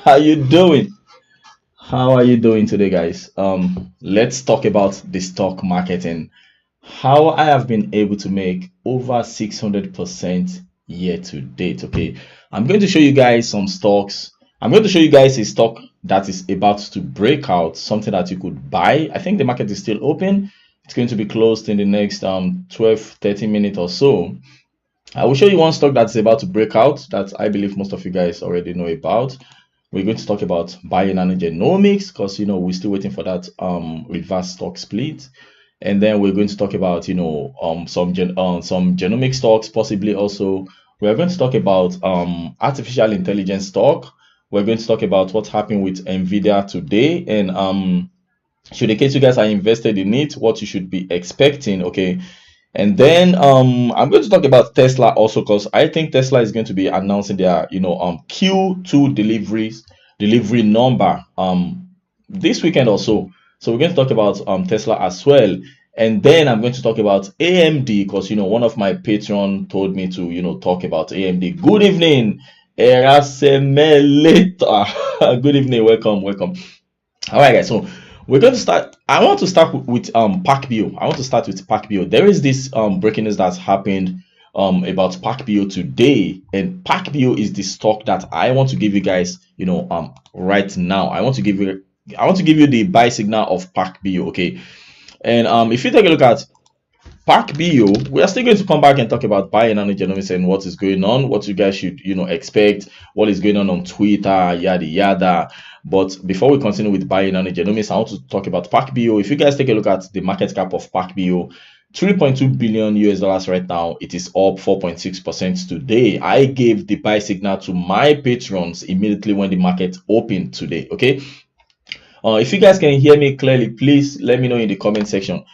How you doing? How are you doing today, guys? Let's talk about the stock market and how I have been able to make over 600% year to date. Okay, I'm going to show you guys some stocks. I'm going to show you guys a stock that is about to break out, something that you could buy. I think the market is still open. It's going to be closed in the next 12, 13 minutes or so. I will show you one stock that's about to break out that I believe most of you guys already know about. We're going to talk about buying and genomics because we're still waiting for that reverse stock split. And then we're going to talk about some genomic stocks, possibly also. We're going to talk about artificial intelligence stock. We're going to talk about what's happening with Nvidia today, and should in case you guys are invested in it, what you should be expecting. Okay, and then I'm going to talk about Tesla also because I think Tesla is going to be announcing their Q2 delivery number this weekend or so. So we're going to talk about Tesla as well. And then I'm going to talk about AMD because one of my patron told me to talk about AMD. Good evening, Erasemeleta. Good evening, welcome. All right, guys. So we're going to start. I want to start with PacBio. I want to start with PacBio. There is this breaking news that's happened about PacBio today, and PacBio is the stock that I want to give you guys right now. I want to give you the buy signal of PacBio. Okay, and if you take a look at PacBio, we are still going to come back and talk about buying genomics and what is going on, what you guys should expect, what is going on Twitter, yada yada. But before we continue with buying genomics, I want to talk about PacBio. If you guys take a look at the market cap of PacBio, 3.2 billion US dollars right now. It is up 4.6% today. I gave the buy signal to my patrons immediately when the market opened today. Okay. If you guys can hear me clearly, please let me know in the comment section.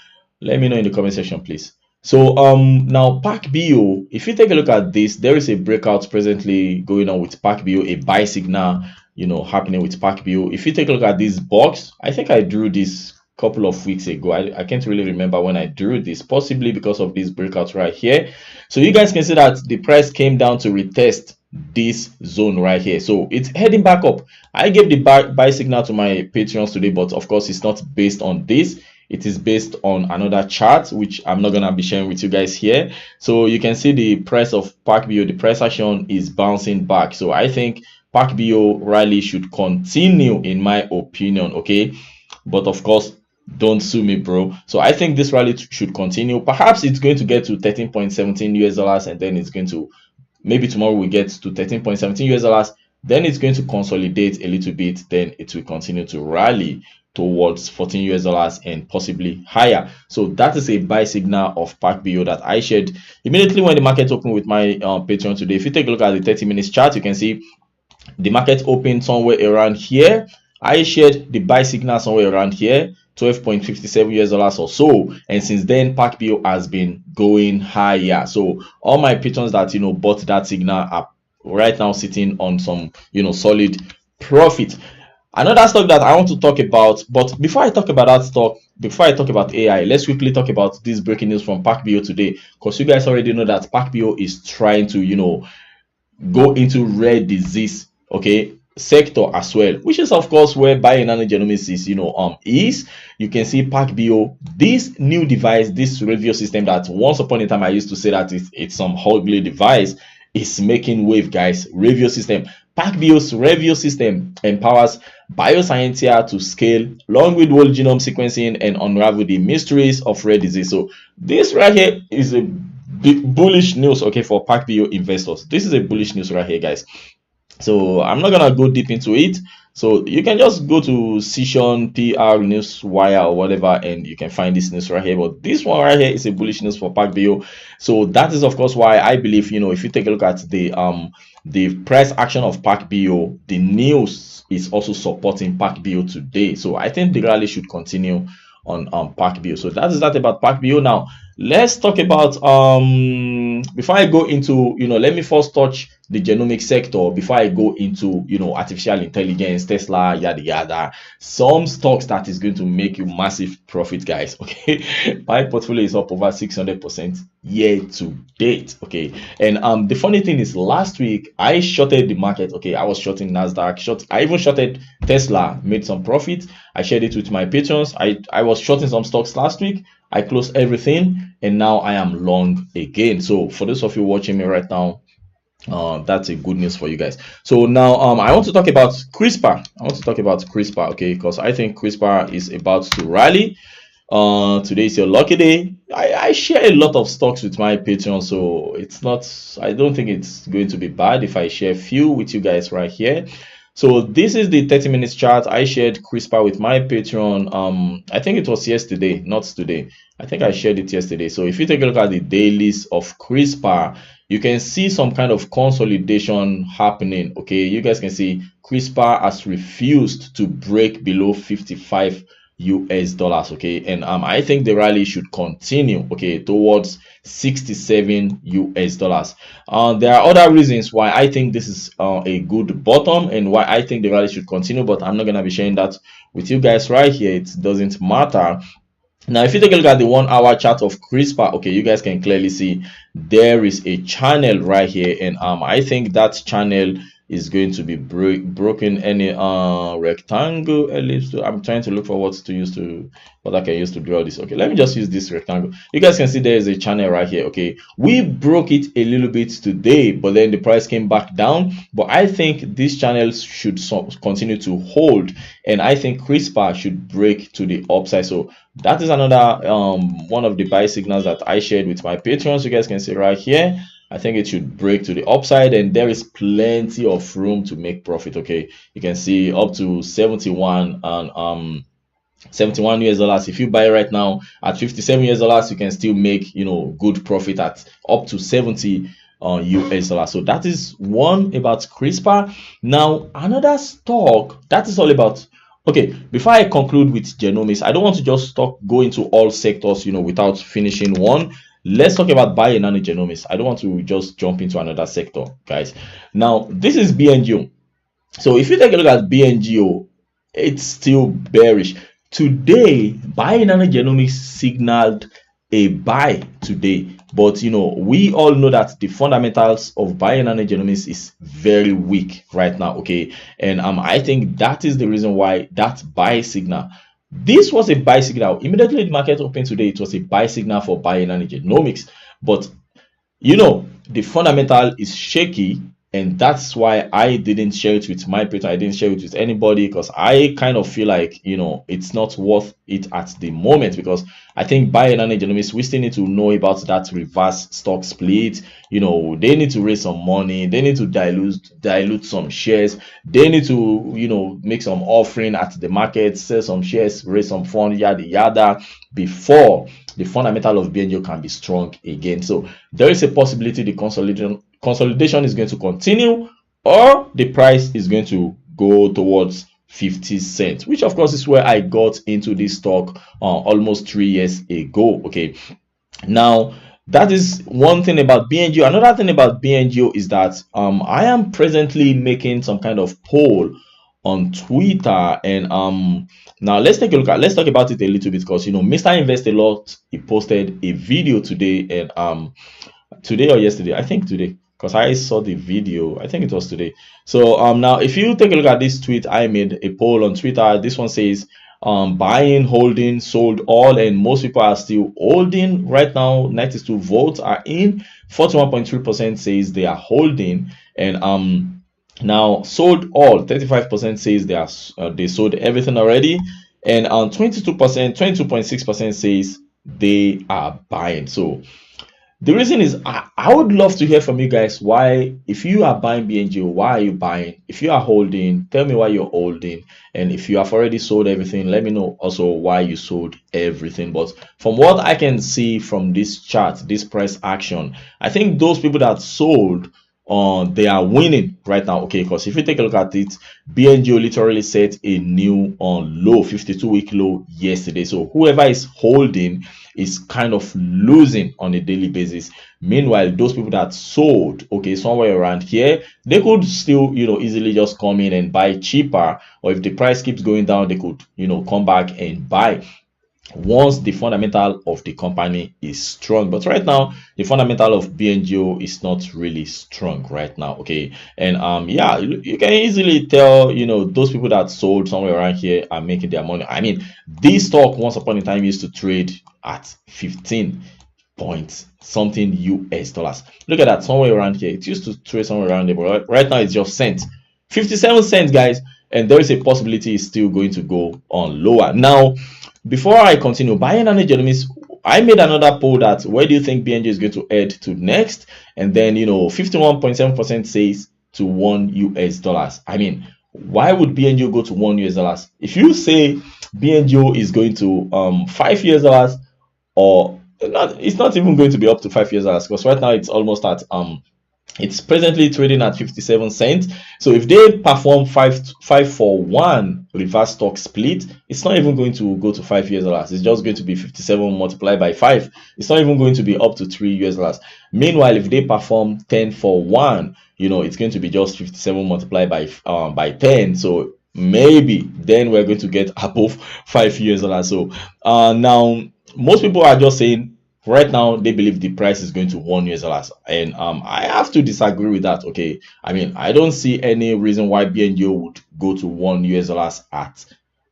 Let me know in the comment section, please. So now PacBio, if you take a look at this, there is a breakout presently going on with PacBio, a buy signal happening with PacBio. If you take a look at this box, I think I drew this a couple of weeks ago. I can't really remember when I drew this, possibly because of this breakout right here. So you guys can see that the price came down to retest this zone right here, so it's heading back up. I gave the buy signal to my patrons today, but of course it's not based on this. It is based on another chart, which I'm not gonna be sharing with you guys here. So you can see the price of PacBio, the price action is bouncing back. So I think PacBio rally should continue, in my opinion. Okay, but of course, don't sue me, bro. So I think this rally should continue. Perhaps it's going to get to 13.17 US dollars, and then it's going to, maybe tomorrow we get to 13.17 US dollars. Then it's going to consolidate a little bit. Then it will continue to rally towards 14 US dollars and possibly higher. So that is a buy signal of PacBio that I shared immediately when the market opened with my Patreon today. If you take a look at the 30 minutes chart, you can see the market opened somewhere around here. I shared the buy signal somewhere around here, 12.57 US dollars or so, and since then PacBio has been going higher. So all my patrons that bought that signal are right now sitting on some solid profit. Another stock that I want to talk about, but before I talk about that stock, before I talk about AI, let's quickly talk about this breaking news from PacBio today, because you guys already know that PacBio is trying to go into rare disease sector as well, which is of course where biogenomics is you can see PacBio, this new device, this review system that once upon a time I used to say that it's some ugly device, is making wave, guys. Review system, PacBio's review system empowers bioscientists to scale long read whole genome sequencing and unravel the mysteries of rare disease. So this right here is a big bullish news for PacBio investors. This is a bullish news right here, guys. So I'm not gonna go deep into it. So you can just go to Session, PR, Newswire, or whatever, and you can find this news right here. But this one right here is a bullish news for PacBio. So that is of course why I believe if you take a look at the price action of PacBio, the news is also supporting PacBio today. So I think the rally should continue on PacBio. So that is that about PacBio. Now let's talk about before I go into, let me first touch the genomic sector before I go into, artificial intelligence, Tesla, yada yada. Some stocks that is going to make you massive profit, guys. Okay, my portfolio is up over 600% year to date. Okay, and the funny thing is, last week I shorted the market. Okay, I was shorting Nasdaq, I even shorted Tesla, made some profit. I shared it with my patrons. I was shorting some stocks last week. I closed everything, and now I am long again. So for those of you watching me right now, that's a good news for you guys. So now I want to talk about CRISPR. I want to talk about CRISPR, okay, because I think CRISPR is about to rally. Today is your lucky day. I share a lot of stocks with my Patreon, so it's not, I don't think it's going to be bad if I share a few with you guys right here. So this is the 30 minutes chart. I shared CRISPR with my Patreon. I think it was yesterday, not today. I think I shared it yesterday. So if you take a look at the dailies of CRISPR, you can see some kind of consolidation happening. Okay, you guys can see CRISPR has refused to break below 55 US dollars. Okay, and I think the rally should continue, okay, towards 67 US dollars. There are other reasons why I think this is a good bottom and why I think the rally should continue, but I'm not going to be sharing that with you guys right here. It doesn't matter. Now, if you take a look at the 1 hour chart of CRISPR, okay, you guys can clearly see there is a channel right here, and I think that channel is going to be broken. Any rectangle, ellipse. I'm trying to look for what I can use to draw this. Okay, let me just use this rectangle. You guys can see there is a channel right here. Okay, we broke it a little bit today, but then the price came back down. But I think this channel should continue to hold, and I think CRISPR should break to the upside. So that is another one of the buy signals that I shared with my patrons. You guys can see right here. I think it should break to the upside, and there is plenty of room to make profit. Okay, you can see up to 71 and 71 US dollars. If you buy right now at 57 US dollars, you can still make, good profit at up to 70 US dollars. So that is one about CRISPR. Now another stock that is all about. Okay, before I conclude with genomics, I don't want to just go into all sectors, without finishing one. Let's talk about bionanogenomics. I don't want to just jump into another sector, guys. Now, this is BNGO. So if you take a look at BNGO, it's still bearish. Today, bionanogenomics signaled a buy today, but we all know that the fundamentals of bionanogenomics is very weak right now. Okay, and I think that is the reason why that buy signal. This was a buy signal. Immediately the market opened today, it was a buy signal for bionanogenomics, but the fundamental is shaky, and that's why I didn't share it with my Peter. I didn't share it with anybody because I kind of feel like it's not worth it at the moment, because I think bionanogenomics, we still need to know about that reverse stock split. They need to raise some money, they need to dilute some shares, they need to make some offering at the market, sell some shares, raise some fund, yada yada, before the fundamental of BNGO can be strong again. So there is a possibility the consolidation is going to continue, or the price is going to go towards 50 cents, which of course is where I got into this stock almost 3 years ago. Okay, now that is one thing about BNGO. Another thing about BNGO is that I am presently making some kind of poll on Twitter, and now let's talk about it a little bit, because Mr. Invest a Lot, he posted a video today, and today or yesterday, I think today, because I saw the video, I think it was today. So now if you take a look at this tweet, I made a poll on Twitter. This one says buying, holding, sold all, and most people are still holding right now. 92 votes are in. 41.3% says they are holding, and now sold all, 35% says they sold everything already, and 22.6% says they are buying. So the reason is, I would love to hear from you guys. Why, if you are buying BNGO, why are you buying? If you are holding, tell me why you're holding. And if you have already sold everything, let me know also why you sold everything. But from what I can see from this chart, this price action, I think those people that sold, they are winning right now. Okay, because if you take a look at it, BNGO literally set a new low, 52-week low yesterday. So whoever is holding is kind of losing on a daily basis. Meanwhile, those people that sold, okay, somewhere around here, they could still, easily just come in and buy cheaper, or if the price keeps going down, they could, come back and buy once the fundamental of the company is strong. But right now, the fundamental of BNGO is not really strong right now. Okay, and yeah, you can easily tell, those people that sold somewhere around here are making their money. I mean, this stock once upon a time used to trade at 15 point something US dollars. Look at that, somewhere around here. It used to trade somewhere around there, but right now it's just cents, 57 cents, guys. And there is a possibility it's still going to go on lower. Now, before I continue, buying an genomics, I made another poll that where do you think BNG is going to head to next? And then 51.7% says to $1 US. I mean, why would BNGO go to $1 US? If you say BNGO is going to $5 or not, it's not even going to be up to $5 because right now it's almost at it's presently trading at 57 cents. So if they perform 5-for-1 reverse stock split, it's not even going to go to $5. It's just going to be 57 multiplied by 5. It's not even going to be up to $3. Meanwhile, if they perform 10-for-1, it's going to be just 57 multiplied by 10. So maybe then we're going to get above $5. So now most people are just saying right now they believe the price is going to $1, and I have to disagree with that. Okay, I mean, I don't see any reason why BNGO would go to $1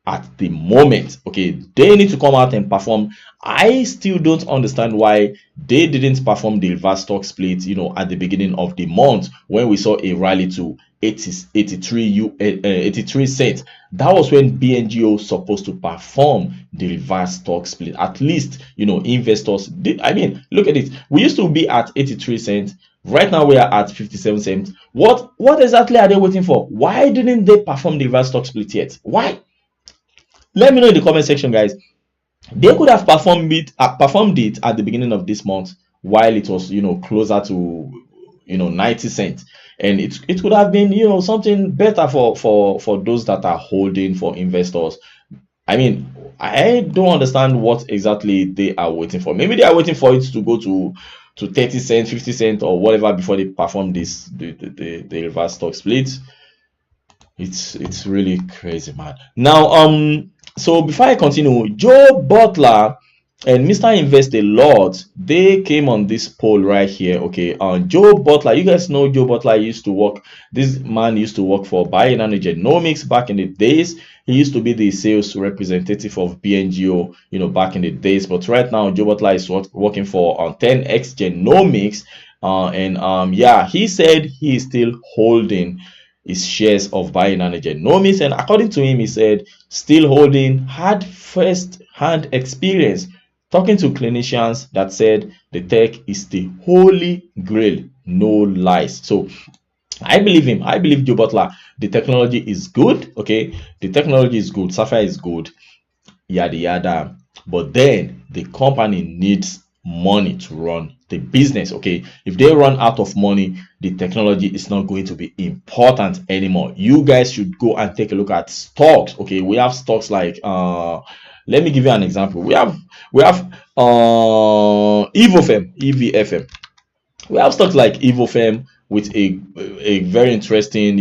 at the moment. Okay, they need to come out and perform. I still don't understand why they didn't perform the reverse stock split at the beginning of the month when we saw a rally to 83 cents. That was when BNGO supposed to perform the reverse stock split. At least investors did. I mean, look at it, we used to be at 83 cents. Right now we are at 57 cents. What exactly are they waiting for? Why didn't they perform the reverse stock split yet? Why? Let me know in the comment section, guys. They could have performed it at the beginning of this month while it was closer to 90 cents, and it could have been something better for those that are holding, for investors. I mean, I don't understand what exactly they are waiting for. Maybe they are waiting for it to go to 30 cents, 50 cents, or whatever before they perform the reverse stock split. It's really crazy, man. Now so before I continue, Joe Butler and Mr. Invest a Lot, they came on this poll right here. Okay, Joe Butler, you guys know Joe Butler used to work. This man used to work for Genomics back in the days. He used to be the sales representative of BNGO, back in the days. But right now, Joe Butler is working for 10x Genomics, and yeah, he said he is still holding his shares of Genomics, and according to him, he said still holding, had first-hand experience talking to clinicians that said the tech is the holy grail, no lies. So I believe him. I believe Joe Butler. The technology is good. Okay, the technology is good. Sapphire is good. Yada yada. But then the company needs money to run the business. Okay, if they run out of money, the technology is not going to be important anymore. You guys should go and take a look at stocks. Okay, we have stocks like let me give you an example. We have EVFM. We have stocks like EVFM with a very interesting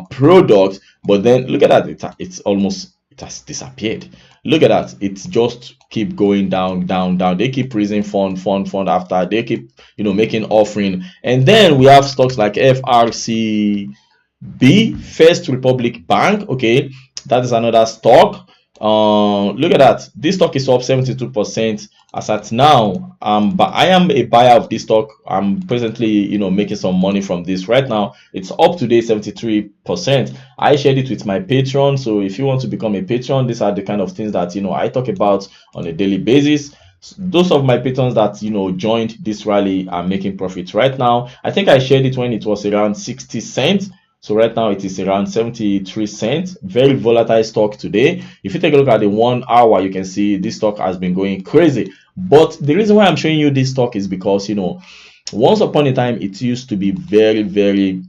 product, but then look at that, it has disappeared. Look at that, it's just keep going down. They keep raising fund after they keep making offering. And then we have stocks like FRCB, First Republic Bank. Okay, that is another stock. Look at that, this stock is up 72% as at now. But I am a buyer of this stock. I'm presently making some money from this. Right now it's up today 73%. I shared it with my patron, so if you want to become a patron, these are the kind of things that I talk about on a daily basis. Those of my patrons that joined this rally are making profits right now. I think I shared it when it was around 60 cents. So right now it is around 73 cents. Very volatile stock today. If you take a look at the 1 hour, you can see this stock has been going crazy. But the reason why I'm showing you this stock is because Once upon a time, it used to be very, very.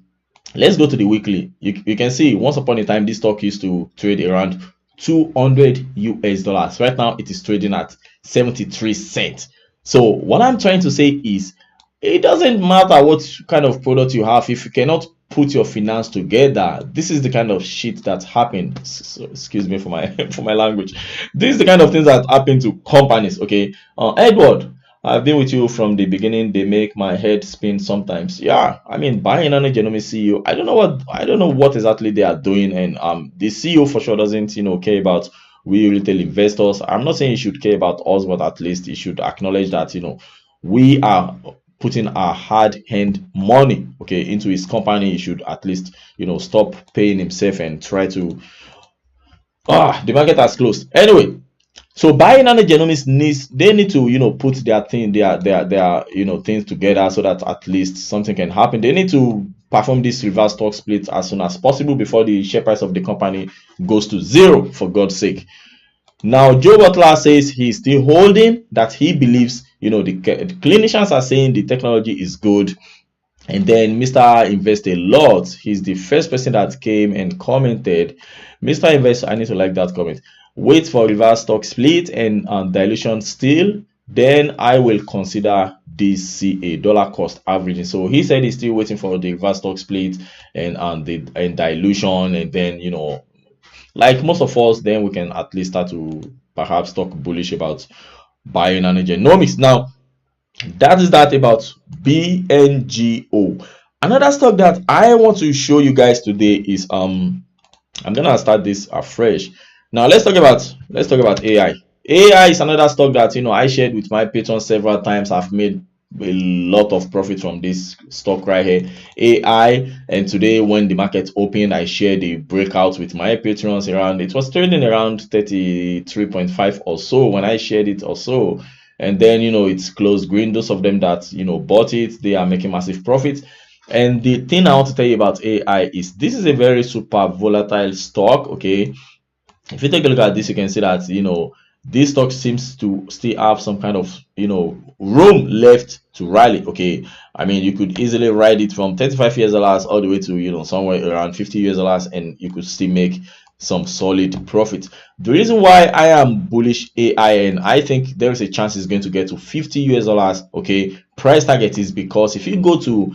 Let's go to the weekly. You can see once upon a time, this stock used to trade around 200 US dollars. Right now, it is trading at 73 cents. So what I'm trying to say is, it doesn't matter what kind of product you have if you cannot put your finance together. This is the kind of shit that happened. So, excuse me for my for my language. This is the kind of things that happen to companies. Okay, Edward, I've been with you from the beginning. They make my head spin sometimes. Yeah, I mean, buying on a genomics CEO, I don't know what exactly they are doing, and the CEO for sure doesn't care about we retail investors. I'm not saying he should care about us, but at least he should acknowledge that we are putting our hard-earned money into his company. He should at least stop paying himself and try to the market has closed anyway. So bioinano genomics need to put their thing their things together so that at least something can happen. They need to perform this reverse stock split as soon as possible before the share price of the company goes to zero, for God's sake. Now Joe Butler says he's still holding, that he believes the clinicians are saying the technology is good. And then Mr. Invest a lot, he's the first person that came and commented. Mr. Invest, I need to like that comment. Wait for reverse stock split and dilution still, then I will consider DCA, dollar cost averaging. So he said he's still waiting for the reverse stock split and dilution, and then like most of us, then we can at least start to perhaps talk bullish about bioinano genomics. Now, that is that about BNGO. Another stock that I want to show you guys today is I'm gonna start this afresh. Now let's talk about AI. AI is another stock that I shared with my patrons several times. I've made a lot of profit from this stock right here, AI. And today when the market opened, I shared the breakout with my patrons. Around, it was trading around 33.5 or so when I shared it or so. And then it's closed green. Those of them that bought it, they are making massive profits. And the thing I want to tell you about AI is this is a very super volatile stock. Okay, if you take a look at this, you can see that this stock seems to still have some kind of room left to rally. Okay, I mean, you could easily ride it from 35 US dollars all the way to somewhere around 50 US dollars, and you could still make some solid profit. The reason why I am bullish AI, and I think there is a chance it's going to get to 50 US dollars, okay, price target, is because if you go to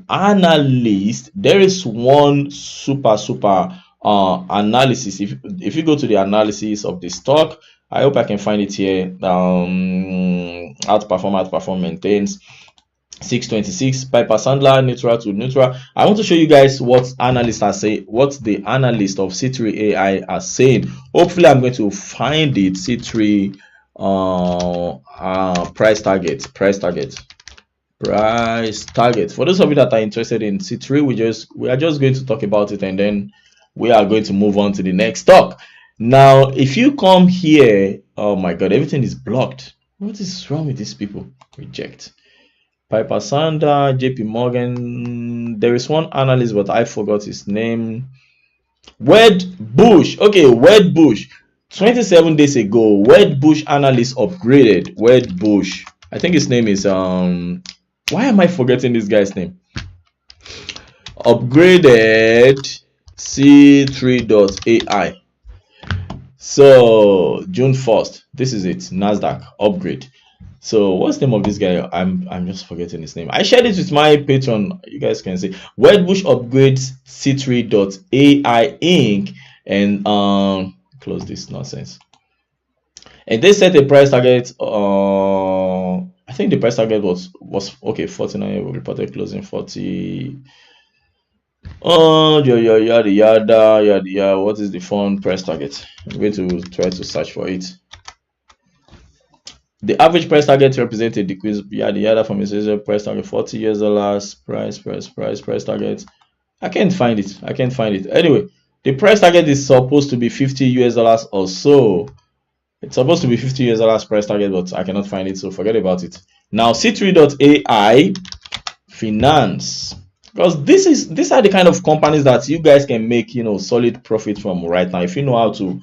analyst, there is one super analysis. If you go to the analysis of the stock, I hope I can find it here. Outperform maintains 626, Piper Sandler, neutral to neutral. I want to show you guys what analysts are saying, what the analyst of C3 AI are saying. Hopefully I'm going to find it. C3 price target. For those of you that are interested in C3, we are just going to talk about it, and then we are going to move on to the next stock. Now if you come here, oh my god, everything is blocked. What is wrong with these people? Reject. Piper Sandler, JP Morgan. There is one analyst, but I forgot his name. Wedbush. Okay, Wedbush. 27 days ago, Wedbush analyst upgraded. Wedbush. I think his name is why am I forgetting this guy's name? Upgraded C3.ai. So June 1st. This is it. Nasdaq upgrade. So what's the name of this guy? I'm just forgetting his name. I shared it with my patron. You guys can see Wedbush upgrades C3.ai Inc. and close this nonsense. And they set a price target. I think the price target was okay, 49. Reported closing 40. Yada yada. What is the fund price target? I'm going to try to search for it. The average price target represents a decrease yada from its usual price target 40 US dollars. Price target. I can't find it. Anyway, the price target is supposed to be 50 US dollars or so. It's supposed to be 50 US dollars price target, but I cannot find it, so forget about it. Now C3.ai finance. because these are the kind of companies that you guys can make, solid profit from right now if you know how to,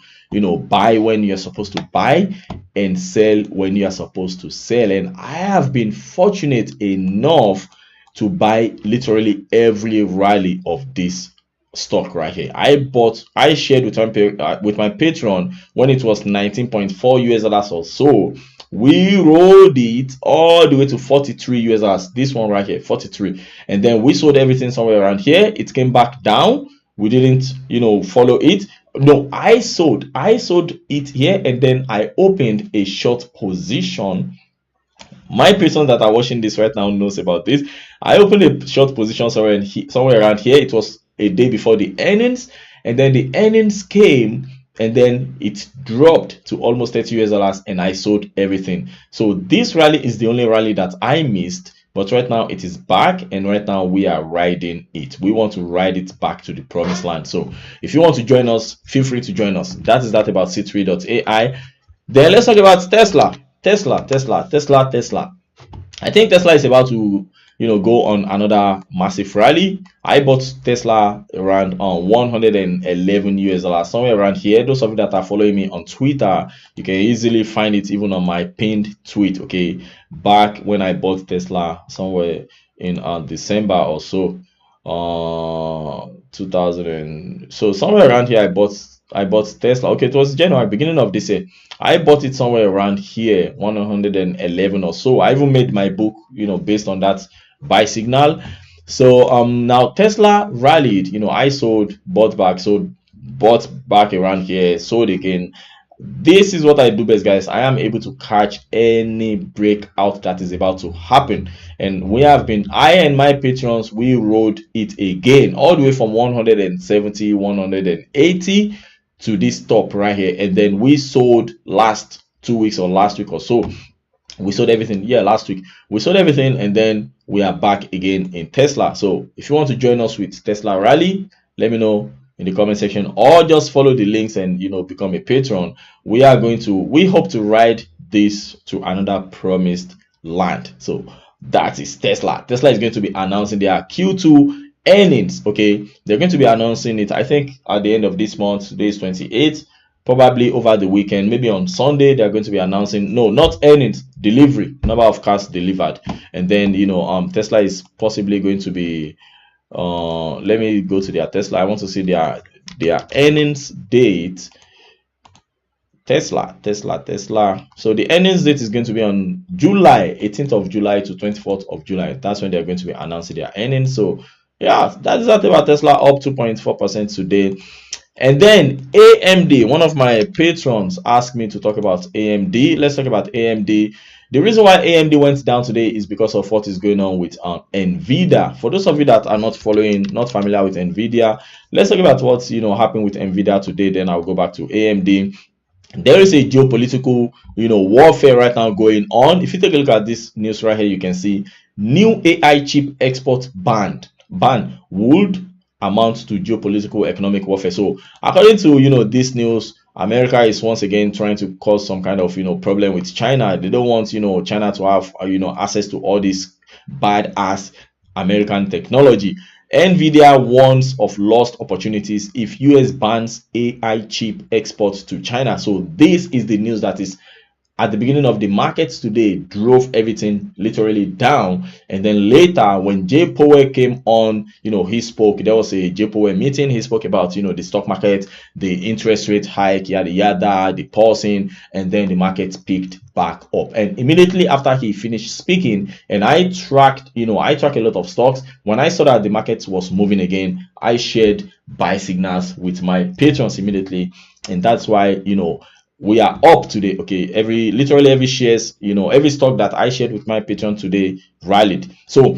buy when you're supposed to buy and sell when you are supposed to sell. And I have been fortunate enough to buy literally every rally of this stock right here. I shared with my patron when it was 19.4 US dollars or so. We rolled it all the way to 43 US dollars. This one right here, 43. And then we sold everything somewhere around here. It came back down. We didn't, follow it. No, I sold it here, and then I opened a short position. My person that are watching this right now knows about this. I opened a short position somewhere around here. It was a day before the earnings, and then the earnings came, and then it dropped to almost 30 US dollars, and I sold everything. So this rally is the only rally that I missed, but right now it is back, and right now we are riding it. We want to ride it back to the promised land. So if you want to join us, feel free to join us. That is that about C3.ai. Then let's talk about Tesla. Tesla. I think Tesla is about to, go on another massive rally. I bought Tesla around 111 US dollars, somewhere around here. Those of you that are following me on Twitter, you can easily find it even on my pinned tweet. Okay, back when I bought Tesla somewhere in December or so, 2000 so somewhere around here I bought Tesla. Okay, it was January, beginning of this year. I bought it somewhere around here, 111 or so. I even made my book, based on that buy signal. So now Tesla rallied, I sold, bought back, sold, bought back around here, sold again. This is what I do best, guys. I am able to catch any breakout that is about to happen. And I and my patrons, we rode it again all the way from 170, 180 to this top right here. And then we sold last 2 weeks or last week or so. We sold everything. Yeah, last week we sold everything, and then we are back again in Tesla. So if you want to join us with Tesla rally, let me know in the comment section, or just follow the links and become a patron. We hope to ride this to another promised land. So that is Tesla. Tesla is going to be announcing their Q2 earnings. Okay, they're going to be announcing it, I think, at the end of this month. Today is 28th. Probably over the weekend, maybe on Sunday, they're going to be announcing, no, not earnings, delivery, number of cars delivered. And then Tesla is possibly going to be let me go to their Tesla. I want to see their earnings date. Tesla. So the earnings date is going to be on July 18th of July to 24th of July. That's when they're going to be announcing their earnings. So yeah, that's that about Tesla, up 2.4% today. And then AMD, one of my patrons asked me to talk about AMD. Let's talk about AMD. The reason why AMD went down today is because of what is going on with NVIDIA. For those of you that are not familiar with NVIDIA, let's talk about what's happened with NVIDIA today. Then I'll go back to AMD. There is a geopolitical warfare right now going on. If you take a look at this news right here, you can see new AI chip export ban would amount to geopolitical economic warfare. So according to this news, America is once again trying to cause some kind of problem with China. They don't want China to have access to all this badass American technology. NVIDIA warns of lost opportunities if US bans AI chip exports to China. So this is the news that is at the beginning of the markets today, drove everything literally down. And then later, when Jay Powell came on, he spoke. There was a Jay Powell meeting. He spoke about the stock market, the interest rate hike, yada yada, the pausing, and then the market picked back up. And immediately after he finished speaking, and I track a lot of stocks. When I saw that the market was moving again, I shared buy signals with my patrons immediately, and that's why we are up today. Okay, literally every shares, every stock that I shared with my patron today rallied. So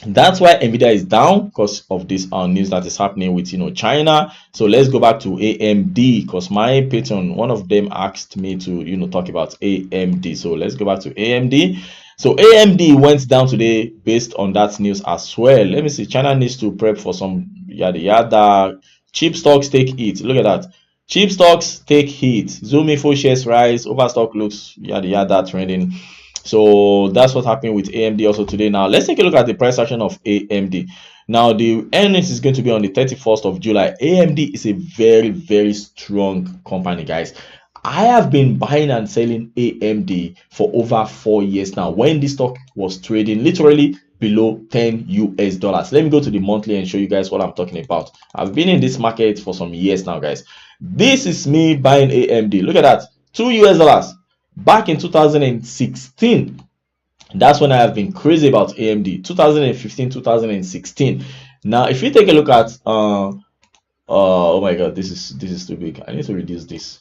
that's why NVIDIA is down, because of this news that is happening with China. So let's go back to AMD, because my patron, one of them, asked me to talk about AMD. So let's go back to AMD. So AMD went down today based on that news as well. Let me see. China needs to prep for some yada yada. Cheap stocks take it. Look at that. Cheap stocks take heat. Zoom info shares rise. Overstock looks yada yada trending. So that's what happened with AMD also today. Now let's take a look at the price action of AMD. Now the earnings is going to be on the 31st of July. AMD is a very, very strong company, guys. I have been buying and selling AMD for over 4 years now, when this stock was trading literally below 10 US dollars. Let me go to the monthly and show you guys what I'm talking about. I've been in this market for some years now, guys. This is me buying AMD. Look at that, 2 US dollars back in 2016. That's when I have been crazy about AMD. 2015, 2016. Now if you take a look at oh my god, this is too big. I need to reduce this.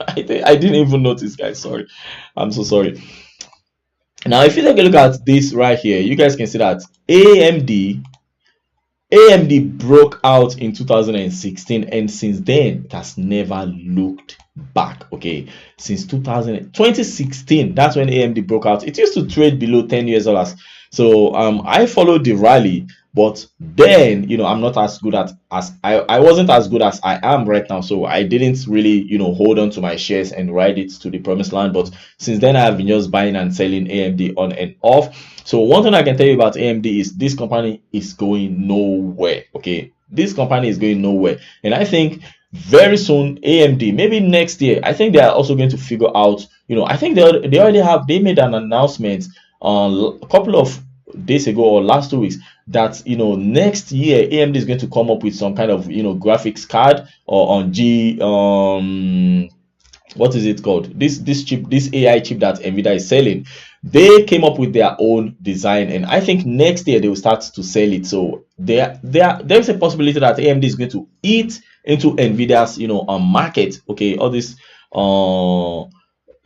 I didn't even notice, guys. Sorry, I'm so sorry. Now if you take a look at this right here, you guys can see that AMD broke out in 2016, and since then it has never looked back. Okay, since 2016, that's when AMD broke out. It used to trade below 10 US dollars. So I followed the rally, but then I'm not as good at as I wasn't as good as I am right now. So I didn't really hold on to my shares and ride it to the promised land. But since then I have been just buying and selling AMD on and off. So one thing I can tell you about AMD is this company is going nowhere. Okay, this company is going nowhere, and I think very soon AMD, maybe next year, I think they are also going to figure out. I think they made an announcement a couple of days ago or last 2 weeks that next year AMD is going to come up with some kind of graphics card or on what is it called, this chip, this AI chip that Nvidia is selling. They came up with their own design, and I think next year they will start to sell it. So there's a possibility that AMD is going to eat into Nvidia's market. Okay, all this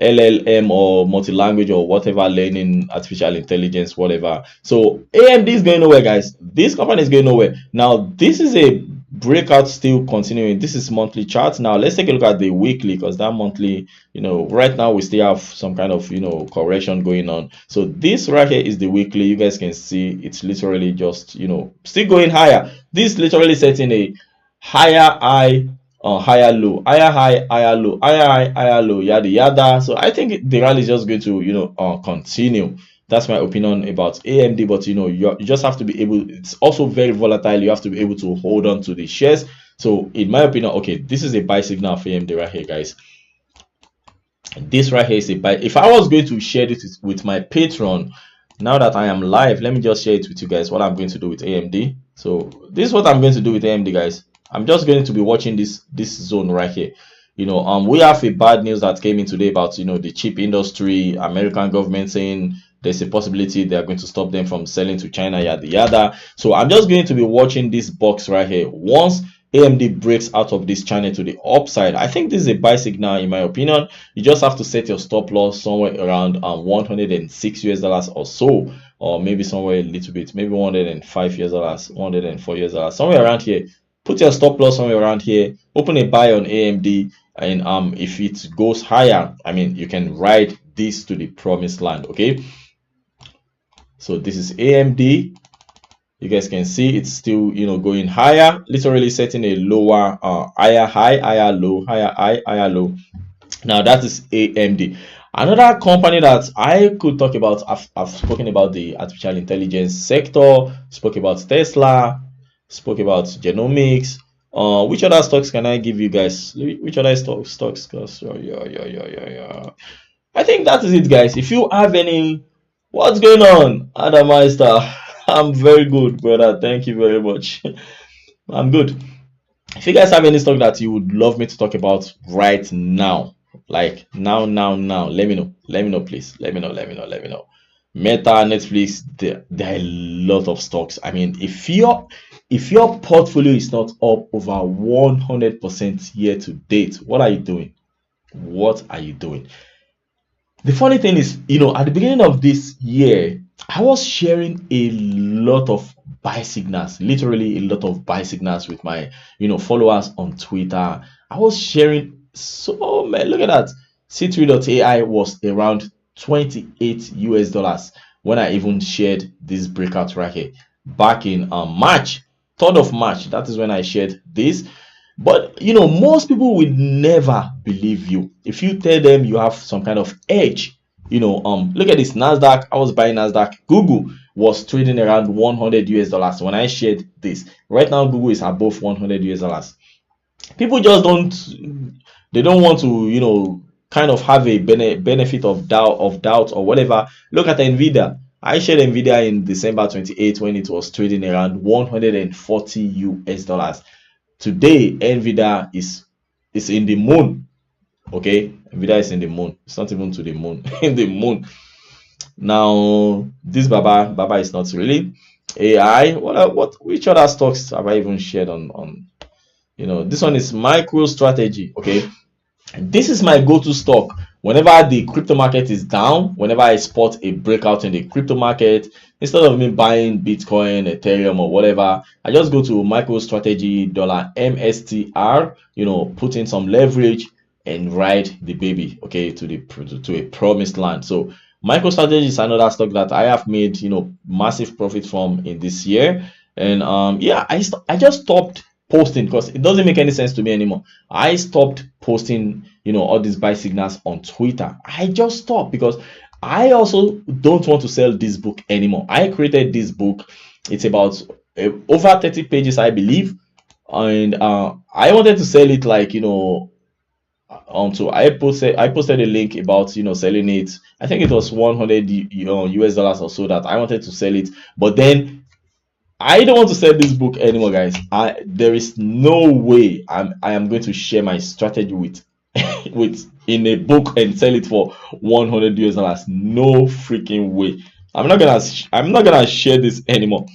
LLM or multi-language or whatever, learning artificial intelligence, whatever. So AMD is going nowhere, guys. This company is going nowhere. Now this is a breakout still continuing. This is monthly charts. Now let's take a look at the weekly, because that monthly, right now we still have some kind of correction going on. So this right here is the weekly. You guys can see it's literally just still going higher. This literally setting a higher high, higher low, higher high, higher low, higher high, higher low, yada yada. So I think the rally is just going to continue. That's my opinion about AMD. But you just have to be able, it's also very volatile. You have to be able to hold on to the shares. So in my opinion, okay, this is a buy signal for AMD right here, guys. This right here is a buy. If I was going to share this with my Patreon, now that I am live, let me just share it with you guys what I'm going to do with AMD. So this is what I'm going to do with AMD, guys. I'm just going to be watching this zone right here. We have a bad news that came in today about the chip industry. American government saying there's a possibility they are going to stop them from selling to China, yada yada. So I'm just going to be watching this box right here. Once AMD breaks out of this channel to the upside, I think this is a buy signal in my opinion. You just have to set your stop loss somewhere around 106 US dollars or so, or maybe somewhere a little bit, maybe 105 US dollars, 104 US dollars, somewhere around here. Put your stop loss somewhere around here, open a buy on AMD, and if it goes higher, I mean, you can ride this to the promised land. Okay, so this is AMD. You guys can see it's still going higher, literally setting a lower higher high, higher low, higher high, higher low. Now that is AMD. Another company that I could talk about, I've spoken about the artificial intelligence sector, spoke about Tesla, spoke about genomics. Which other stocks can I give you guys? Which other stocks? Yeah. I think that is it, guys. If you have any, what's going on, Adam Meister? I'm very good, brother. Thank you very much. I'm good. If you guys have any stock that you would love me to talk about right now, like now, let me know. Let me know, please. Let me know. Meta, Netflix, there are a lot of stocks. I mean, if your portfolio is not up over 100% year to date, what are you doing? What are you doing? The funny thing is, at the beginning of this year, I was sharing a lot of buy signals, literally a lot of buy signals with my followers on Twitter. I was sharing, so man, look at that. C3.ai was around 28 US dollars when I even shared this breakout right here back in March, 3rd of March. That is when I shared this. But most people will never believe you if you tell them you have some kind of edge. Look at this NASDAQ. I was buying NASDAQ. Google was trading around 100 US dollars when I shared this. Right now, Google is above 100 US dollars. People just don't want to, kind of have a benefit of doubt or whatever. Look at Nvidia. I shared Nvidia in December 28 when it was trading around 140 US dollars. Today, Nvidia is in the moon. Okay, Nvidia is in the moon. It's not even to the moon. In the moon. Now, this Baba is not really AI. Which other stocks have I even shared on? This one is MicroStrategy. Okay, this is my go-to stock whenever the crypto market is down. Whenever I spot a breakout in the crypto market, instead of me buying Bitcoin, Ethereum, or whatever, I just go to MicroStrategy $MSTR, put in some leverage and ride the baby, okay, to a promised land. So MicroStrategy is another stock that I have made, massive profit from in this year. And yeah, I just stopped posting because it doesn't make any sense to me anymore. I stopped posting, all these buy signals on Twitter. I just stopped because I also don't want to sell this book anymore. I created this book. It's about over 30 pages, I believe. And I wanted to sell it like, I posted a link about selling it. I think it was 100 US dollars or so that I wanted to sell it, but then I don't want to sell this book anymore, guys. There is no way I am going to share my strategy with in a book and sell it for 100 US dollars. No freaking way. I'm not gonna share this anymore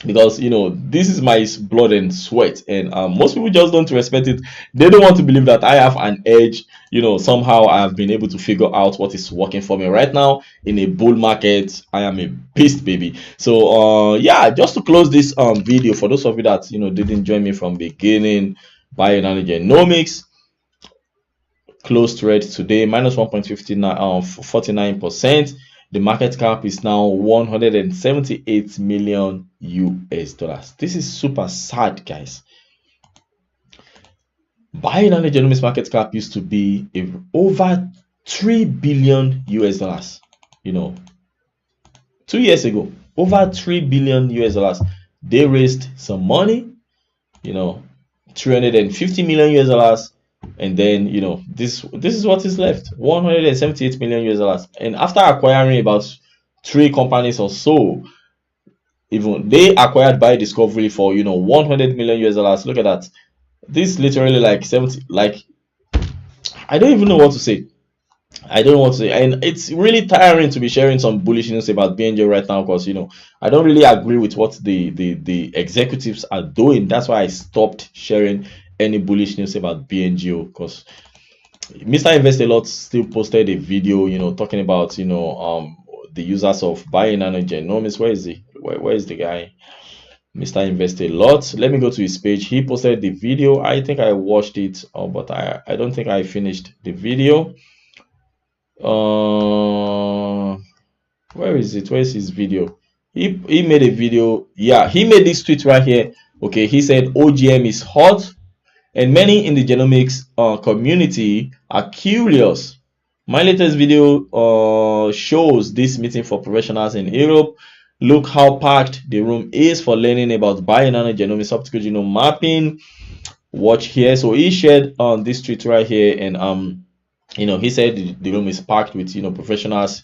because this is my blood and sweat, and most people just don't respect it. They don't want to believe that I have an edge. Somehow I have been able to figure out what is working for me right now in a bull market. I am a beast, baby. So yeah, just to close this video, for those of you that didn't join me from beginning, Bioanalysis Genomics closed trade today minus 1.49%. The market cap is now 178 million US dollars. This is super sad, guys. Bioanalysis Genomics market cap used to be over 3 billion US dollars. 2 years ago, over 3 billion US dollars. They raised some money, 350 million US dollars. And then this is what is left, 178 million US dollars. And after acquiring about 3 companies or so, even they acquired by Discovery for 100 million US dollars. Look at that. This literally like 70, like I don't even know what to say. And it's really tiring to be sharing some bullish news about BNJ right now because I don't really agree with what the executives are doing. That's why I stopped sharing any bullish news about BNGO because Mr. Invest a Lot still posted a video, talking about the users of Bioanalysis Genomics. Where is he? Where is the guy? Mr. Invest a Lot. Let me go to his page. He posted the video. I think I watched it, but I don't think I finished the video. Where is it? Where is his video? He made a video. Yeah, he made this tweet right here. Okay, he said OGM is hot and many in the genomics community are curious. My latest video shows this meeting for professionals in Europe. Look how packed the room is for learning about bioanalysis genomics optical genome mapping. Watch here. So he shared on this tweet right here, and he said the room is packed with professionals,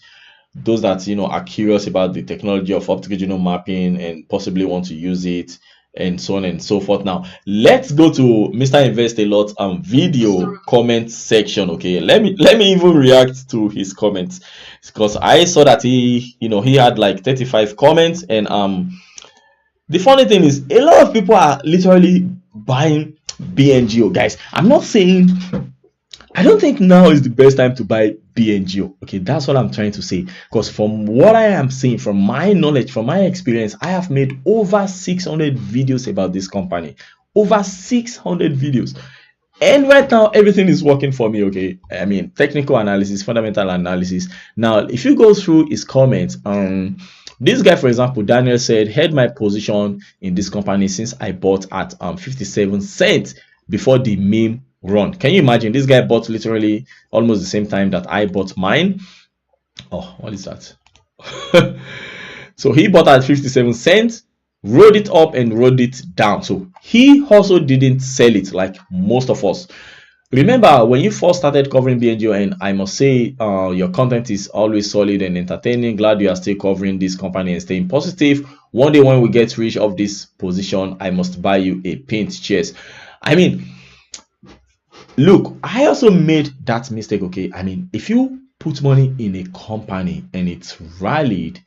those that are curious about the technology of optical genome mapping and possibly want to use it, and so on and so forth. Now let's go to Mr. Invest a Lot video comment section. Okay, let me even react to his comments because I saw that he had like 35 comments, and the funny thing is a lot of people are literally buying BNGO, guys. I'm not saying, I don't think now is the best time to buy BNGO. Okay, that's what I'm trying to say. Because from what I am seeing, from my knowledge, from my experience, I have made over 600 videos about this company. Over 600 videos. And right now, everything is working for me, okay? I mean, technical analysis, fundamental analysis. Now, if you go through his comments, this guy, for example, Daniel said, had my position in this company since I bought at 57 cents before the meme run. Can you imagine? This guy bought literally almost the same time that I bought mine. Oh, what is that? So he bought at 57 cents, rode it up and rode it down. So he also didn't sell it like most of us. Remember when you first started covering BNGO, and I must say your content is always solid and entertaining. Glad you are still covering this company and staying positive. One day when we get rich of this position, I must buy you a pint. Cheers. I mean, look, I also made that mistake. Okay, I mean, if you put money in a company and it rallies.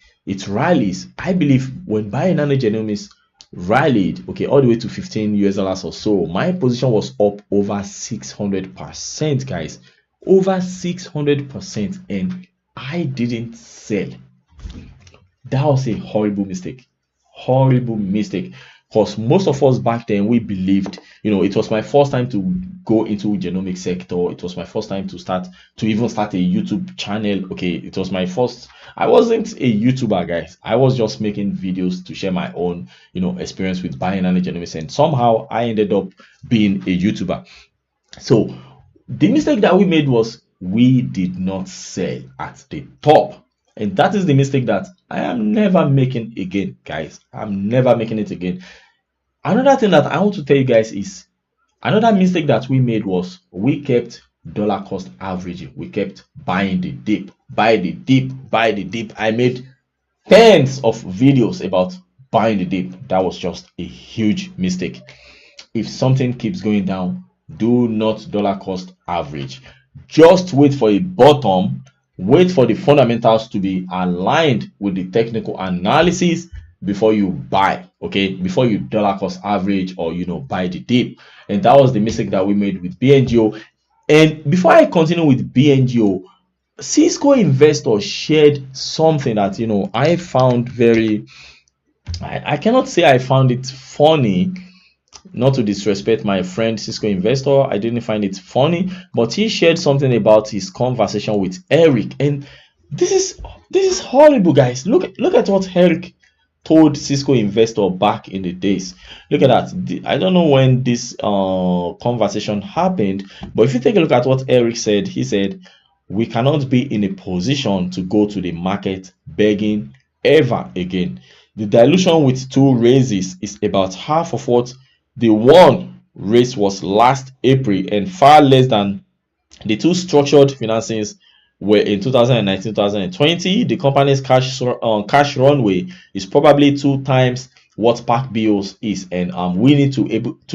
I believe when buying genomics rallied, okay, all the way to 15 US dollars or so, my position was up over 600%, guys, over 600%, and I didn't sell. That was a horrible mistake, because most of us back then, we believed, it was my first time to go into genomic sector. It was my first time to even start a YouTube channel. Okay, it was my first. I wasn't a YouTuber, guys. I was just making videos to share my own experience with buying and genomics, and somehow I ended up being a YouTuber. So the mistake that we made was we did not sell at the top. And that is the mistake that I am never making again, guys. I'm never making it again. Another thing that I want to tell you guys is another mistake that we made was we kept dollar cost averaging. We kept buying the dip, buy the dip, buy the dip. I made tens of videos about buying the dip. That was just a huge mistake. If something keeps going down, do not dollar cost average. Just wait for a bottom. Wait for the fundamentals to be aligned with the technical analysis before you buy, okay, before you dollar cost average or buy the dip. And that was the mistake that we made with BNGO. And before I continue with BNGO, Cisco Investor shared something that I found very, I cannot say I found it funny. Not to disrespect my friend Cisco Investor, I didn't find it funny, but he shared something about his conversation with Eric, and this is horrible, guys. Look at what Eric told Cisco Investor back in the days. Look at that. I don't know when this conversation happened, but if you take a look at what Eric said, he said, "We cannot be in a position to go to the market begging ever again. The dilution with two raises is about half of what the one raise was last April and far less than the two structured financings were in 2019-2020. The company's cash runway is probably 2 times what PACBIOS is, and we need to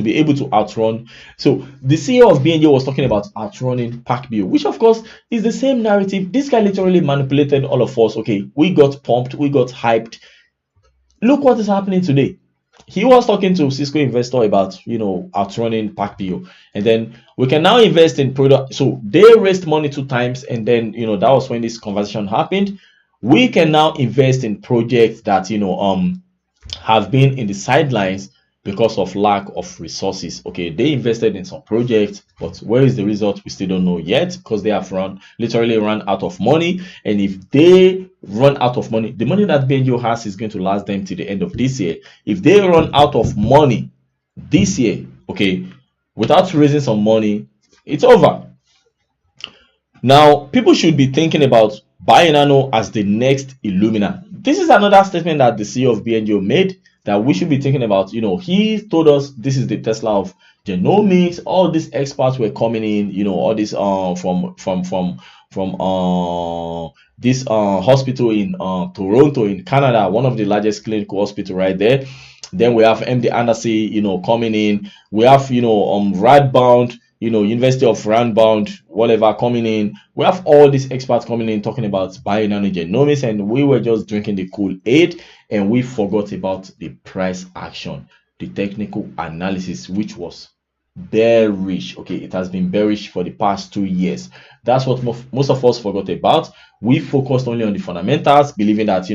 be able to outrun." So the CEO of BNJ was talking about outrunning PACBIO, which of course is the same narrative. This guy literally manipulated all of us. Okay, we got pumped, we got hyped. Look what is happening today. He was talking to Cisco Investor about outrunning PACBIO, and then we can now invest in product. So they raised money 2 times, and then that was when this conversation happened. We can now invest in projects that have been in the sidelines because of lack of resources. Okay, they invested in some projects, but where is the result? We still don't know yet, because they have literally run out of money. And if they run out of money, the money that BNGO has is going to last them to the end of this year. If they run out of money this year, okay, without raising some money, it's over. Now, people should be thinking about Bionano as the next Illumina. This is another statement that the CEO of BNGO made that we should be thinking about. He told us this is the Tesla of genomics. All these experts were coming in, all this from this hospital in Toronto in Canada, one of the largest clinical hospital right there. Then we have MD Anderson, coming in. We have Radboud, University of Radboud, whatever, coming in. We have all these experts coming in talking about genomics, and we were just drinking the Kool-Aid, and we forgot about the price action, the technical analysis, which was bearish. Okay, it has been bearish for the past 2 years. That's what most of us forgot about. We focused only on the fundamentals, believing that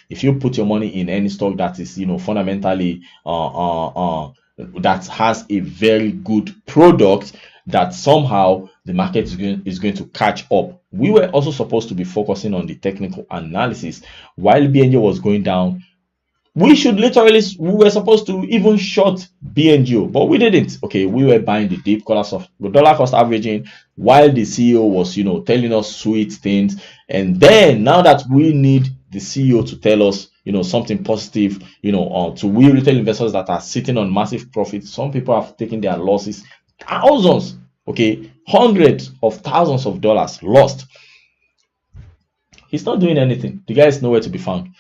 if you put your money in any stock that is fundamentally that has a very good product, that somehow the market is going to catch up. We were also supposed to be focusing on the technical analysis. While BNGO was going down, we were supposed to even short BNGO, but we didn't. Okay, we were buying the deep dollar cost averaging while the CEO was telling us sweet things. And then now that we need the CEO to tell us, something positive, to we retail investors that are sitting on massive profits. Some people have taken their losses, thousands, okay, hundreds of thousands of dollars lost. He's not doing anything. The guy is nowhere to be found.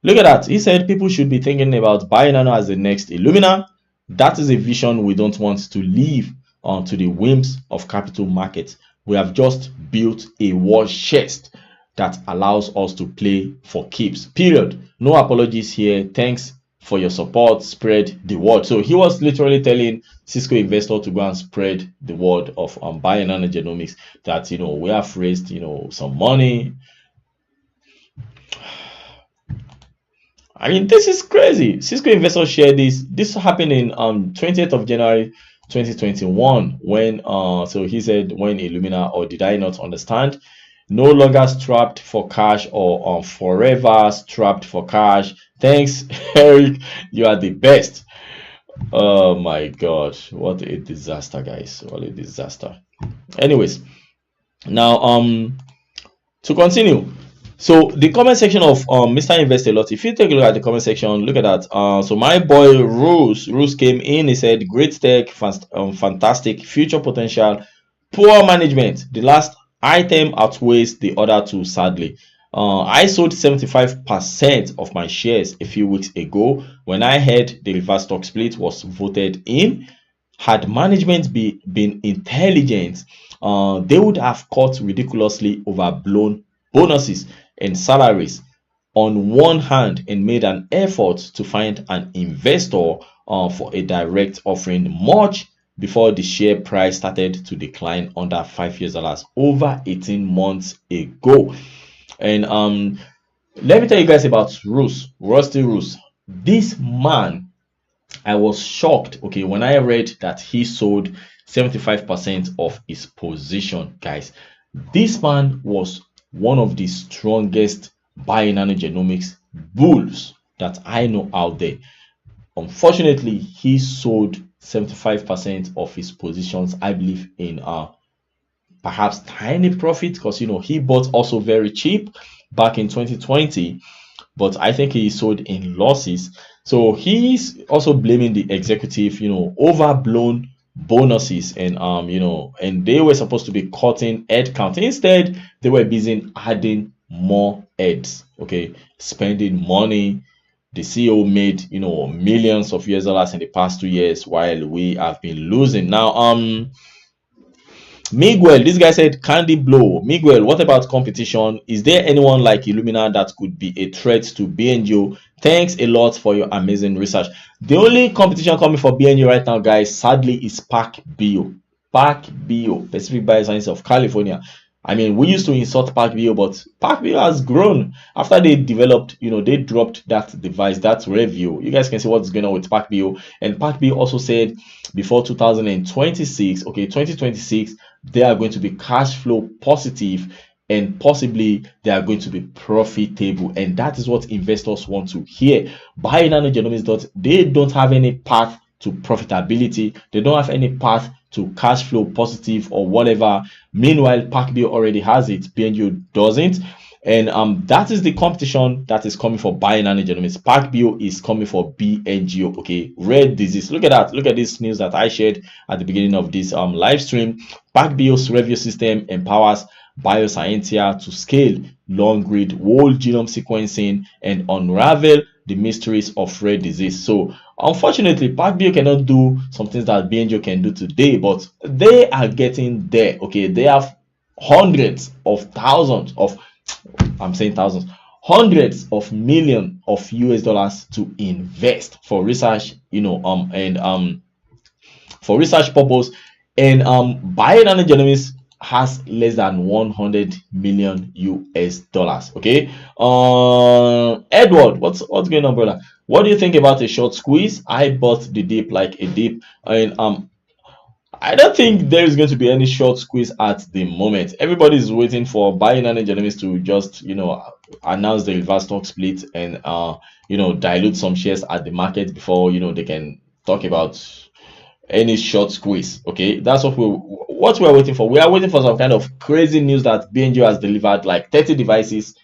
Look at that. He said people should be thinking about buying Nano as the next Illumina. That is a vision we don't want to leave to the whims of capital markets. We have just built a war chest that allows us to play for keeps. Period. No apologies here. Thanks for your support. Spread the word. So he was literally telling Cisco investor to go and spread the word of buying Nano Genomics, that we have raised some money. I mean, this is crazy. Cisco investors share this. This happened in 20th of January 2021 when so he said, when Illumina, or did I not understand? No longer strapped for cash, or forever strapped for cash. Thanks, Eric. You are the best. Oh my God, what a disaster, guys. What a disaster. Anyways, now to continue. So the comment section of Mr. Invest a Lot, if you take a look at the comment section, look at that. So my boy Rose came in. He said, great tech, fantastic future potential, poor management. The last item outweighs the other two, sadly. I sold 75% of my shares a few weeks ago when I heard the reverse stock split was voted in. Had management been intelligent, they would have cut ridiculously overblown bonuses and salaries on one hand and made an effort to find an investor for a direct offering much before the share price started to decline under $5 over 18 months ago. And let me tell you guys about Rusty Roos. This man, I was shocked, okay, when I read that he sold 75% of his position, guys. This man was one of the strongest buying nanogenomics bulls that I know out there. Unfortunately, he sold 75% of his positions, I believe, in perhaps tiny profit, because he bought also very cheap back in 2020, but I think he sold in losses. So he's also blaming the executive, overblown bonuses, and and they were supposed to be cutting head count. Instead, they were busy adding more heads, okay, spending money. The CEO made millions of US dollars in the past 2 years, while we have been losing. Now Miguel, this guy said, candy blow. Miguel, what about competition? Is there anyone like Illumina that could be a threat to BNGO? Thanks a lot for your amazing research. The only competition coming for BNGO right now, guys, sadly, is PacBio. PacBio, Pacific Biosciences of California. I mean, we used to insult PacBio, but PacBio has grown after they developed, they dropped that device, that review. You guys can see what's going on with PacBio. And PacBio also said before 2026, okay, 2026, they are going to be cash flow positive, and possibly they are going to be profitable. And that is what investors want to hear. Buying nanogenomics, they don't have any path to profitability. They don't have any path to cash flow positive or whatever. Meanwhile, PacBio already has it. BNGO doesn't. And that is the competition that is coming for buying nanogenomics. PacBio is coming for BNGO. Okay, rare disease. Look at that. Look at this news that I shared at the beginning of this live stream. PacBio's review system empowers bioscientia to scale long-read whole genome sequencing and unravel the mysteries of rare disease. So unfortunately, PacBio cannot do some things that BNGO can do today, but they are getting there. Okay, they have hundreds of thousands of, I'm saying thousands, hundreds of millions of US dollars to invest for research, for research purpose. And Biogenomics has less than 100 million US dollars. Okay, Edward, what's going on, brother? What do you think about a short squeeze? I bought the dip like a dip, and I don't think there is going to be any short squeeze at the moment. Everybody is waiting for buying nanogenomics to just announce the reverse stock split and dilute some shares at the market before they can talk about any short squeeze. Okay, that's what we're waiting for. We are waiting for some kind of crazy news that BNGO has delivered like 30 devices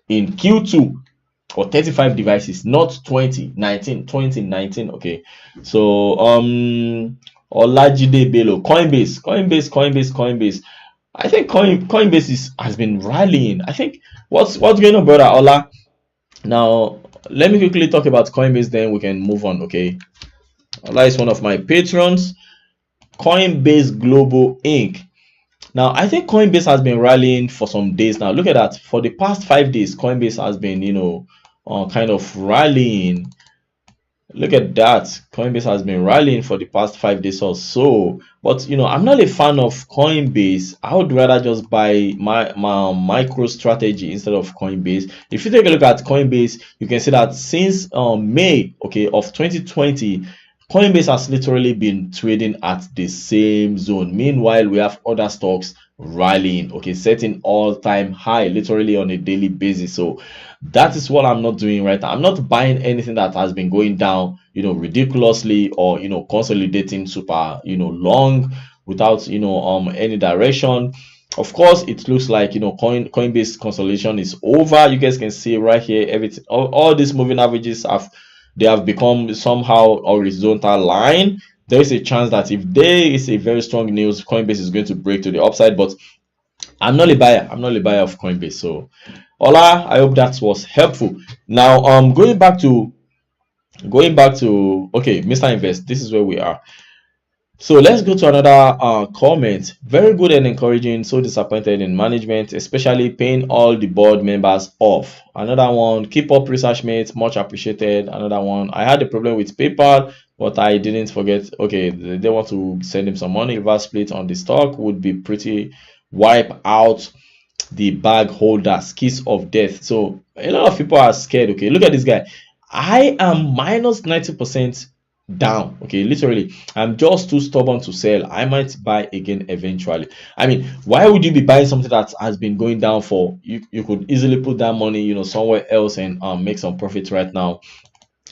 in Q2, or 35 devices, not 20, 19, 20, 19. Okay. So Olajide Bello, Coinbase. I think Coinbase has been rallying. I think what's going on, brother Ola? Now let me quickly talk about Coinbase, then we can move on. Okay. Ola is one of my patrons. Coinbase Global Inc. Now, I think Coinbase has been rallying for some days now. Look at that. For the past 5 days, Coinbase has been, kind of rallying. Look at that. Coinbase has been rallying for the past 5 days or so. But, I'm not a fan of Coinbase. I would rather just buy my micro strategy instead of Coinbase. If you take a look at Coinbase, you can see that since May, okay, of 2020, Coinbase has literally been trading at the same zone. Meanwhile, we have other stocks rallying, okay, setting all-time high literally on a daily basis. So that is what I'm not doing right now. I'm not buying anything that has been going down, ridiculously, or consolidating super, long without any direction. Of course, it looks like Coinbase consolidation is over. You guys can see right here, everything, all these moving averages have become somehow horizontal line. There is a chance that if there is a very strong news, Coinbase is going to break to the upside. But I'm not a buyer. I'm not a buyer of Coinbase. So Ola, I hope that was helpful. Now going back to okay, Mr. Invest, this is where we are. So let's go to another comment. Very good and encouraging. So disappointed in management, especially paying all the board members off. Another one, keep up research mates, much appreciated. Another one, I had a problem with PayPal, but I didn't forget. Okay, they want to send him some money. Reverse split on the stock would be pretty wipe out the bag holders, kiss of death. So a lot of people are scared. Okay, look at this guy. I am minus 90% down. Okay, literally, I'm just too stubborn to sell. I might buy again eventually. I mean, why would you be buying something that has been going down for you could easily put that money somewhere else and make some profit right now.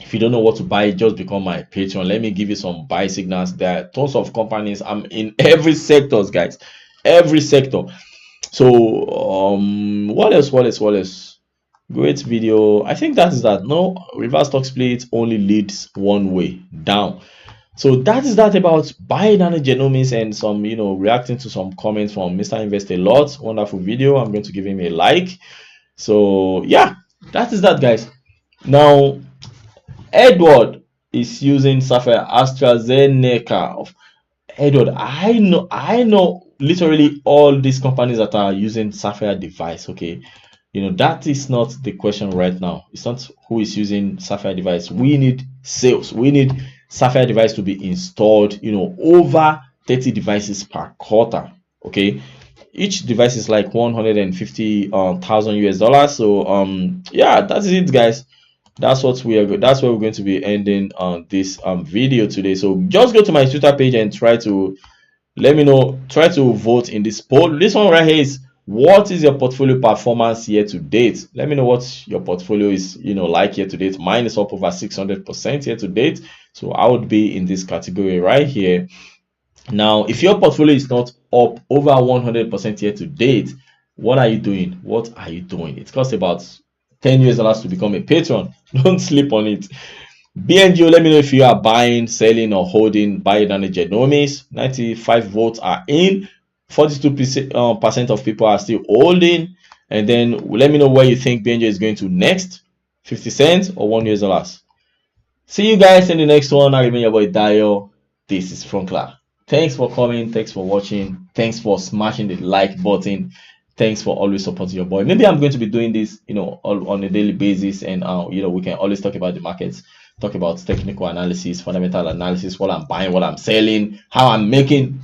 If you don't know what to buy, just become my patron. Let me give you some buy signals. There are tons of companies. I'm in every sectors, guys, every sector. So what else? Great video. I think that is that. No, reverse stock split only leads one way, down. So that is that about binary genomics and some reacting to some comments from Mr. Invest a lot. Wonderful video. I'm going to give him a like. So yeah, that is that, guys. Now Edward is using Sapphire AstraZeneca. Edward, I know literally all these companies that are using Sapphire device. Okay, that is not the question right now. It's not who is using Sapphire device. We need sales. We need Sapphire device to be installed, over 30 devices per quarter. Okay, each device is like 150,000 US dollars. So yeah, that's it, guys. That's what we are. That's where we're going to be ending on this video today. So just go to my Twitter page and try to let me know. Try to vote in this poll. This one right here is, what is your portfolio performance year to date? Let me know what your portfolio is like year to date. Mine is up over 600% year to date, so I would be in this category right here. Now if your portfolio is not up over 100% year to date, what are you doing? It costs about 10 US dollars to become a patron. Don't sleep on it. BNGO, let me know if you are buying, selling, or holding Biodynamic Genomics. 95 votes are in. 42% of people are still holding. And then let me know where you think BNGO is going to next. 50 cents or $1 US. See you guys in the next one. I remain your boy Dio. This is Frankla. Thanks for coming. Thanks for watching. Thanks for smashing the like button. Thanks for always supporting your boy. Maybe I'm going to be doing this, on a daily basis, and we can always talk about the markets, talk about technical analysis, fundamental analysis, what I'm buying, what I'm selling, how I'm making